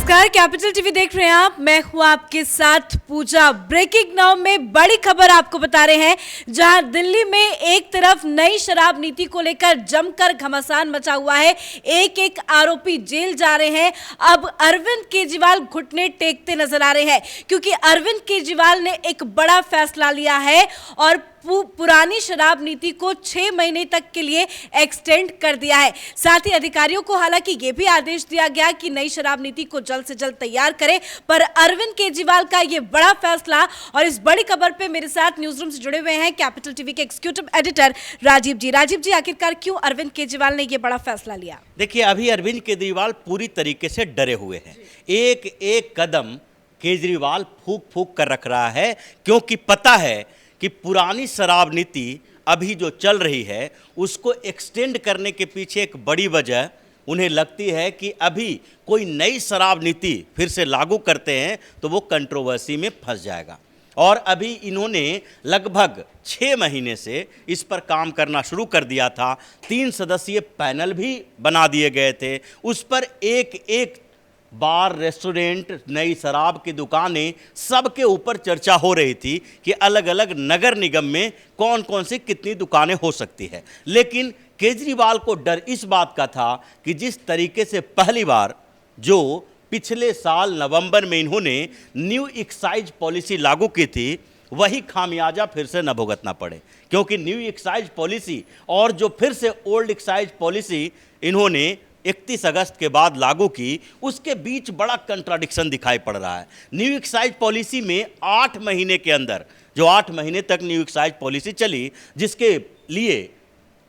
नमस्कार, capital TV देख रहे हैं आप। मैं हूं आपके साथ पूजा। ब्रेकिंग नाउ में बड़ी खबर आपको बता रहे हैं, जहां दिल्ली में एक तरफ नई शराब नीति को लेकर जमकर घमासान मचा हुआ है, एक एक आरोपी जेल जा रहे हैं। अब अरविंद केजरीवाल घुटने टेकते नजर आ रहे हैं, क्योंकि अरविंद केजरीवाल ने एक बड़ा फैसला लिया है और पुरानी शराब नीति को 6 महीने तक के लिए एक्सटेंड कर दिया है। साथ ही अधिकारियों को हालांकि यह भी आदेश दिया गया कि नई शराब नीति को जल्द से जल्द तैयार करें। पर अरविंद केजरीवाल का यह बड़ा फैसला, और इस बड़ी खबर पे मेरे साथ न्यूज रूम से जुड़े हुए हैं कैपिटल टीवी के एग्जीक्यूटिव एडिटर राजीव जी। राजीव जी, आखिरकार क्यों अरविंद केजरीवाल ने यह बड़ा फैसला लिया? देखिए, अभी अरविंद केजरीवाल पूरी तरीके से डरे हुए हैं। एक एक कदम केजरीवाल फूंक फूंक कर रख रहा है, क्योंकि पता है कि पुरानी शराब नीति अभी जो चल रही है उसको एक्सटेंड करने के पीछे एक बड़ी वजह उन्हें लगती है कि अभी कोई नई शराब नीति फिर से लागू करते हैं तो वो कंट्रोवर्सी में फंस जाएगा। और अभी इन्होंने लगभग 6 महीने से इस पर काम करना शुरू कर दिया था। 3 सदस्यीय पैनल भी बना दिए गए थे। उस पर एक एक बार, रेस्टोरेंट, नई शराब की दुकानें, सबके ऊपर चर्चा हो रही थी कि अलग अलग नगर निगम में कौन कौन सी कितनी दुकानें हो सकती है। लेकिन केजरीवाल को डर इस बात का था कि जिस तरीके से पहली बार जो पिछले साल नवंबर में इन्होंने न्यू एक्साइज पॉलिसी लागू की थी, वही खामियाजा फिर से न भुगतना पड़े। क्योंकि न्यू एक्साइज पॉलिसी और जो फिर से ओल्ड एक्साइज पॉलिसी इन्होंने 31 अगस्त के बाद लागू की, उसके बीच बड़ा कंट्राडिक्शन दिखाई पड़ रहा है। न्यू एक्साइज पॉलिसी में 8 महीने के अंदर, जो 8 महीने तक न्यू एक्साइज पॉलिसी चली, जिसके लिए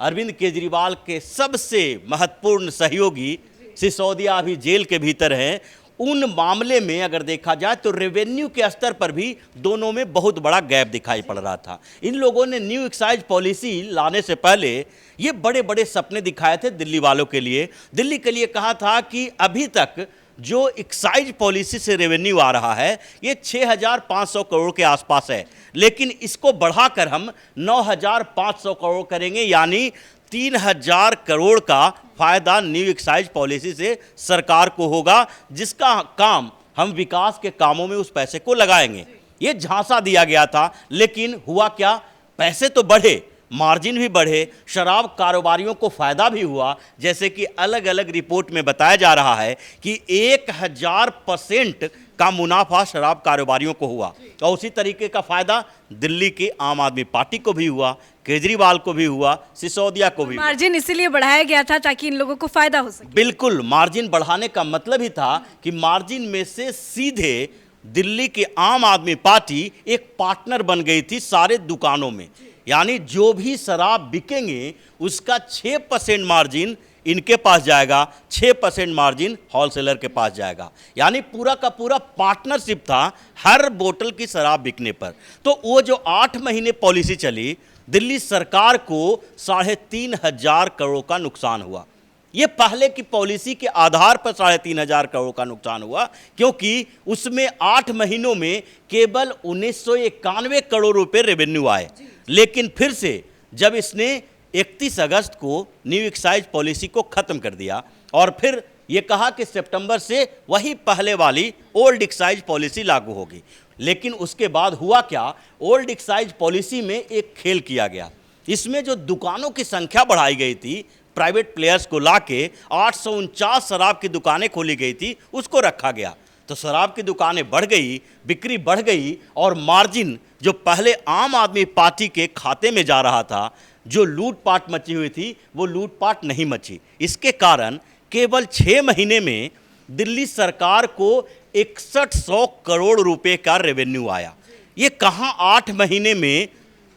अरविंद केजरीवाल के सबसे महत्वपूर्ण सहयोगी सिसोदिया अभी जेल के भीतर हैं, उन मामले में अगर देखा जाए तो रेवेन्यू के स्तर पर भी दोनों में बहुत बड़ा गैप दिखाई पड़ रहा था। इन लोगों ने न्यू एक्साइज पॉलिसी लाने से पहले ये बड़े बड़े सपने दिखाए थे दिल्ली वालों के लिए। दिल्ली के लिए कहा था कि अभी तक जो एक्साइज पॉलिसी से रेवेन्यू आ रहा है ये 6,500 करोड़ के आसपास है, लेकिन इसको बढ़ाकर हम 9,500 करोड़ करेंगे, यानी 3,000 करोड़ का फायदा न्यू एक्साइज पॉलिसी से सरकार को होगा, जिसका काम हम विकास के कामों में उस पैसे को लगाएंगे। ये झांसा दिया गया था, लेकिन हुआ क्या? पैसे तो बढ़े, मार्जिन भी बढ़े, शराब कारोबारियों को फायदा भी हुआ। जैसे कि अलग अलग रिपोर्ट में बताया जा रहा है कि 1000% का मुनाफा शराब कारोबारियों को हुआ, और उसी तरीके का फायदा दिल्ली की आम आदमी पार्टी को भी हुआ, केजरीवाल को भी हुआ, सिसोदिया को भी। मार्जिन इसीलिए बढ़ाया गया था ताकि इन लोगों को फायदा हो सके। बिल्कुल, मार्जिन बढ़ाने का मतलब ही था कि मार्जिन में से सीधे दिल्ली की आम आदमी पार्टी एक पार्टनर बन गई थी सारे दुकानों में। यानी जो भी शराब बिकेंगे उसका 6% मार्जिन इनके पास जाएगा, 6% मार्जिन होलसेलर के पास जाएगा। यानी पूरा का पूरा पार्टनरशिप था हर बोतल की शराब बिकने पर। तो वो जो 8 महीने पॉलिसी चली, दिल्ली सरकार को 3,500 करोड़ का नुकसान हुआ। ये पहले की पॉलिसी के आधार पर 3,500 करोड़ का नुकसान हुआ, क्योंकि उसमें 8 महीनों में केवल 1991 करोड़ रुपए रेवेन्यू आए। लेकिन फिर से जब इसने 31 अगस्त को न्यू एक्साइज पॉलिसी को खत्म कर दिया और फिर ये कहा कि सितंबर से वही पहले वाली ओल्ड एक्साइज पॉलिसी लागू होगी। लेकिन उसके बाद हुआ क्या? ओल्ड एक्साइज पॉलिसी में एक खेल किया गया। इसमें जो दुकानों की संख्या बढ़ाई गई थी, प्राइवेट प्लेयर्स को लाके 849 शराब की दुकानें खोली गई थी, उसको रखा गया। तो शराब की दुकानें बढ़ गई, बिक्री बढ़ गई, और मार्जिन जो पहले आम आदमी पार्टी के खाते में जा रहा था, जो लूटपाट मची हुई थी, वो लूटपाट नहीं मची। इसके कारण केवल 6 महीने में दिल्ली सरकार को 6100 करोड़ रुपए का रेवेन्यू आया। ये कहाँ 8 महीने में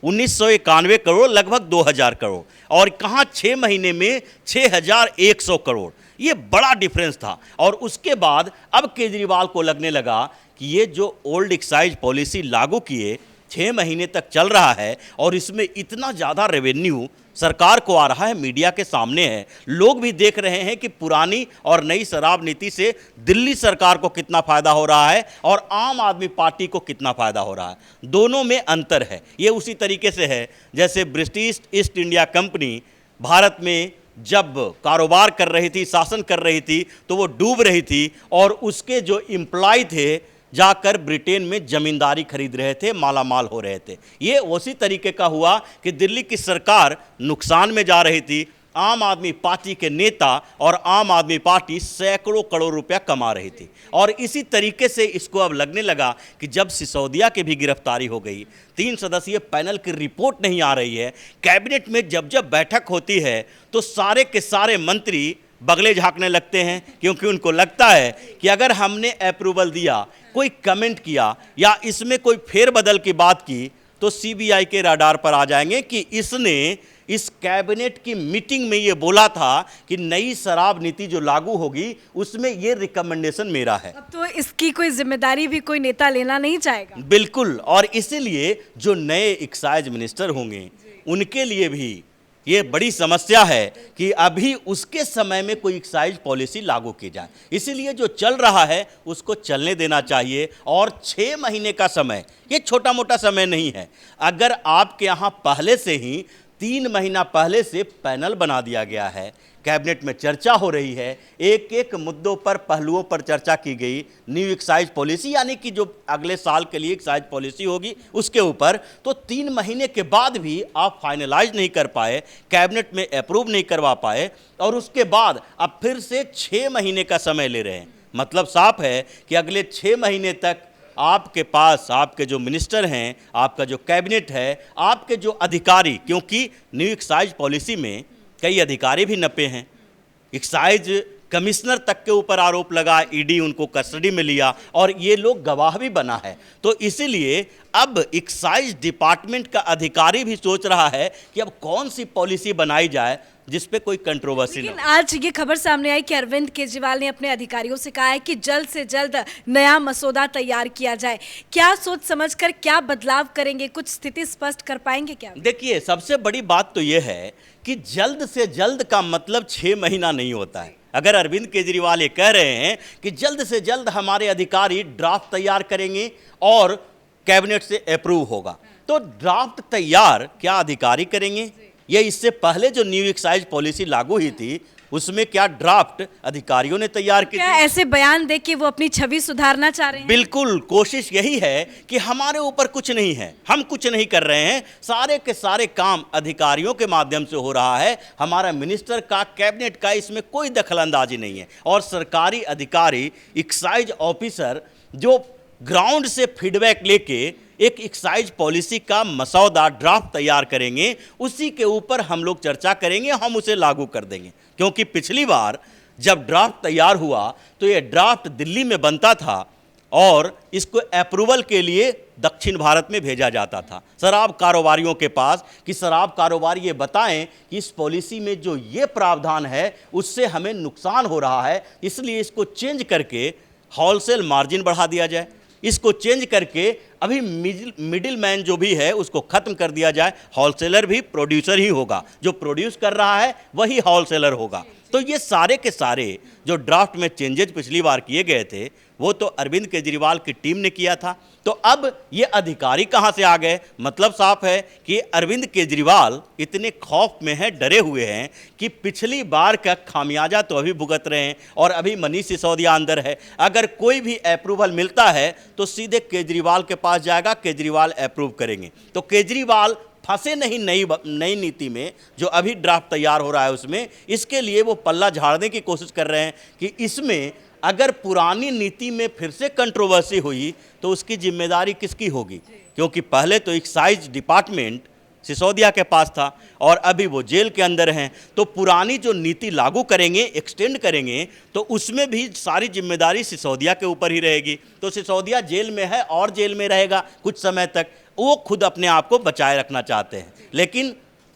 1991 करोड़, लगभग 2000 करोड़, और कहाँ 6 महीने में 6100 करोड़। ये बड़ा डिफरेंस था। और उसके बाद अब केजरीवाल को लगने लगा कि ये जो ओल्ड एक्साइज पॉलिसी लागू किए 6 महीने तक चल रहा है और इसमें इतना ज़्यादा रेवेन्यू सरकार को आ रहा है, मीडिया के सामने है, लोग भी देख रहे हैं कि पुरानी और नई शराब नीति से दिल्ली सरकार को कितना फ़ायदा हो रहा है और आम आदमी पार्टी को कितना फ़ायदा हो रहा है। दोनों में अंतर है। ये उसी तरीके से है जैसे British east India company Bharat में जब कारोबार कर रही थी, शासन कर रही थी, तो वो डूब रही थी और उसके जो एम्प्लॉय थे जाकर ब्रिटेन में जमींदारी खरीद रहे थे, माला माल हो रहे थे। ये उसी तरीके का हुआ कि दिल्ली की सरकार नुकसान में जा रही थी, आम आदमी पार्टी के नेता और आम आदमी पार्टी सैकड़ों करोड़ रुपया कमा रही थी। और इसी तरीके से इसको अब लगने लगा कि जब सिसोदिया की भी गिरफ्तारी हो गई, 3 सदस्यीय पैनल की रिपोर्ट नहीं आ रही है, कैबिनेट में जब जब बैठक होती है तो सारे के सारे मंत्री बगले झांकने लगते हैं, क्योंकि उनको लगता है कि अगर हमने अप्रूवल दिया, कोई कमेंट किया या इसमें कोई फेरबदल की बात की तो सीबीआई के रडार पर आ जाएंगे कि इसने इस कैबिनेट की मीटिंग में ये बोला था कि नई शराब नीति जो लागू होगी उसमें ये रिकमेंडेशन मेरा है। अब तो इसकी कोई जिम्मेदारी भी कोई नेता लेना नहीं चाहेगा। बिल्कुल, और इसीलिए जो नए एक्साइज मिनिस्टर होंगे उनके लिए भी ये बड़ी समस्या है कि अभी उसके समय में कोई एक्साइज पॉलिसी लागू की जाए। इसीलिए जो चल रहा है उसको चलने देना चाहिए। और 6 महीने का समय ये छोटा मोटा समय नहीं है। अगर आपके यहाँ पहले से ही 3 महीना पहले से पैनल बना दिया गया है, कैबिनेट में चर्चा हो रही है, एक एक मुद्दों पर, पहलुओं पर चर्चा की गई, न्यू एक्साइज पॉलिसी यानी कि जो अगले साल के लिए एक्साइज पॉलिसी होगी उसके ऊपर, तो 3 महीने के बाद भी आप फाइनलाइज नहीं कर पाए, कैबिनेट में अप्रूव नहीं करवा पाए, और उसके बाद अब फिर से 6 महीने का समय ले रहे हैं। मतलब साफ है कि अगले 6 महीने तक आपके पास आपके जो मिनिस्टर हैं, आपका जो कैबिनेट है, आपके जो अधिकारी, क्योंकि न्यू एक्साइज पॉलिसी में कई अधिकारी भी नपे हैं, एक्साइज कमिश्नर तक के ऊपर आरोप लगा, ईडी उनको कस्टडी में लिया और ये लोग गवाह भी बना है। तो इसीलिए अब एक्साइज डिपार्टमेंट का अधिकारी भी सोच रहा है कि अब कौन सी पॉलिसी बनाई जाए जिस पे कोई कंट्रोवर्सी ना हो। लेकिन आज ये खबर सामने आई कि अरविंद केजरीवाल ने अपने अधिकारियों से कहा है कि जल्द से जल्द नया मसौदा तैयार किया जाए। क्या सोच समझकर क्या बदलाव करेंगे, कुछ स्थिति स्पष्ट कर पाएंगे क्या? देखिए, सबसे बड़ी बात तो ये है कि जल्द से जल्द का मतलब 6 महीना नहीं होता है। अगर अरविंद केजरीवाल ये कह रहे हैं कि जल्द से जल्द हमारे अधिकारी ड्राफ्ट तैयार करेंगे और कैबिनेट से अप्रूव होगा, तो ड्राफ्ट तैयार क्या अधिकारी करेंगे? ये इससे पहले जो न्यू एक्साइज पॉलिसी लागू हुई थी उसमें क्या ड्राफ्ट अधिकारियों ने तैयार की? क्या ऐसे बयान दे के वो अपनी छवि सुधारना चाह रहे हैं? बिल्कुल, कोशिश यही है कि हमारे ऊपर कुछ नहीं है, हम कुछ नहीं कर रहे हैं, सारे के सारे काम अधिकारियों के माध्यम से हो रहा है, हमारा मिनिस्टर का, कैबिनेट का इसमें कोई दखलंदाजी नहीं है। और सरकारी अधिकारी, एक्साइज ऑफिसर जो ग्राउंड से फीडबैक लेके एक एक्साइज पॉलिसी का मसौदा ड्राफ्ट तैयार करेंगे, उसी के ऊपर हम लोग चर्चा करेंगे, हम उसे लागू कर देंगे। क्योंकि पिछली बार जब ड्राफ्ट तैयार हुआ तो ये ड्राफ्ट दिल्ली में बनता था और इसको अप्रूवल के लिए दक्षिण भारत में भेजा जाता था शराब कारोबारियों के पास, कि शराब कारोबारी ये बताएं कि इस पॉलिसी में जो ये प्रावधान है उससे हमें नुकसान हो रहा है, इसलिए इसको चेंज करके होलसेल मार्जिन बढ़ा दिया जाए, इसको चेंज करके अभी मिडिल मैन जो भी है उसको खत्म कर दिया जाए, होलसेलर भी प्रोड्यूसर ही होगा, जो प्रोड्यूस कर रहा है वही होलसेलर होगा। तो ये सारे के सारे जो ड्राफ्ट में चेंजेस पिछली बार किए गए थे वो तो अरविंद केजरीवाल की टीम ने किया था। तो अब ये अधिकारी कहाँ से आ गए? मतलब साफ है कि अरविंद केजरीवाल इतने खौफ में हैं, डरे हुए हैं कि पिछली बार का खामियाजा तो अभी भुगत रहे हैं और अभी मनीष सिसोदिया अंदर है। अगर कोई भी अप्रूवल मिलता है तो सीधे केजरीवाल के पास जाएगा, केजरीवाल अप्रूव करेंगे। तो केजरीवाल फंसे नहीं नई नीति में, जो अभी ड्राफ्ट तैयार हो रहा है उसमें, इसके लिए वो पल्ला झाड़ने की कोशिश कर रहे हैं कि इसमें अगर पुरानी नीति में फिर से कंट्रोवर्सी हुई तो उसकी जिम्मेदारी किसकी होगी? क्योंकि पहले तो एक्साइज डिपार्टमेंट सिसोदिया के पास था और अभी वो जेल के अंदर हैं, तो पुरानी जो नीति लागू करेंगे, एक्सटेंड करेंगे, तो उसमें भी सारी जिम्मेदारी सिसोदिया के ऊपर ही रहेगी। तो सिसोदिया जेल में है और जेल में रहेगा कुछ समय तक, वो खुद अपने आप को बचाए रखना चाहते हैं, लेकिन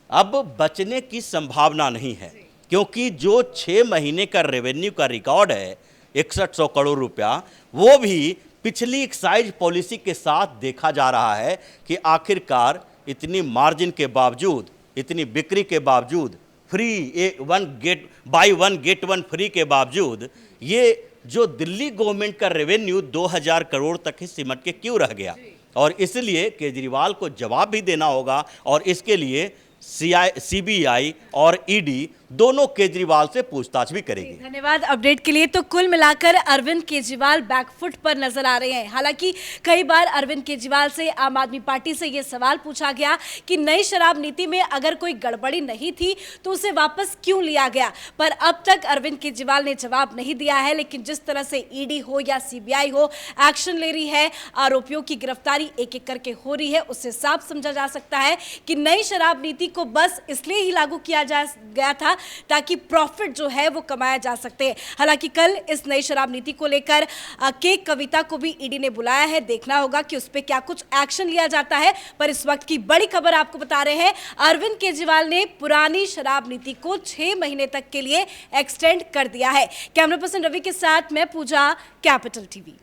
अब बचने की संभावना नहीं है, क्योंकि जो 6 महीने का रेवेन्यू का रिकॉर्ड है 6100 करोड़ रुपया, वो भी पिछली एक्साइज पॉलिसी के साथ देखा जा रहा है कि आखिरकार इतनी मार्जिन के बावजूद, इतनी बिक्री के बावजूद, free by one get one free के बावजूद, ये जो दिल्ली गवर्नमेंट का रेवेन्यू 2000 करोड़ तक ही सिमट के क्यों रह गया? और इसलिए केजरीवाल को जवाब भी देना होगा और इसके लिए सीबीआई और ईडी दोनों केजरीवाल से पूछताछ भी करेगी। धन्यवाद अपडेट के लिए। तो कुल मिलाकर अरविंद केजरीवाल बैकफुट पर नजर आ रहे हैं। हालांकि कई बार अरविंद केजरीवाल से आम आदमी पार्टी से यह सवाल पूछा गया कि नई शराब नीति में अगर कोई गड़बड़ी नहीं थी तो उसे वापस क्यों लिया गया, पर अब तक अरविंद केजरीवाल ने जवाब नहीं दिया है। लेकिन जिस तरह से ईडी हो या सीबीआई हो एक्शन ले रही है, आरोपियों की गिरफ्तारी एक एक करके हो रही है, उससे साफ समझा जा सकता है कि नई शराब नीति को बस इसलिए ही लागू किया गया था ताकि प्रॉफिट जो है वो कमाया जा सकते। हालांकि कल इस नई शराब नीति को लेकर के कविता को भी ईडी ने बुलाया है। देखना होगा कि उस पर क्या कुछ एक्शन लिया जाता है। पर इस वक्त की बड़ी खबर आपको बता रहे हैं, अरविंद केजरीवाल ने पुरानी शराब नीति को 6 महीने तक के लिए एक्सटेंड कर दिया है। कैमरा पर्सन रवि के साथ मैं पूजा, कैपिटल टीवी।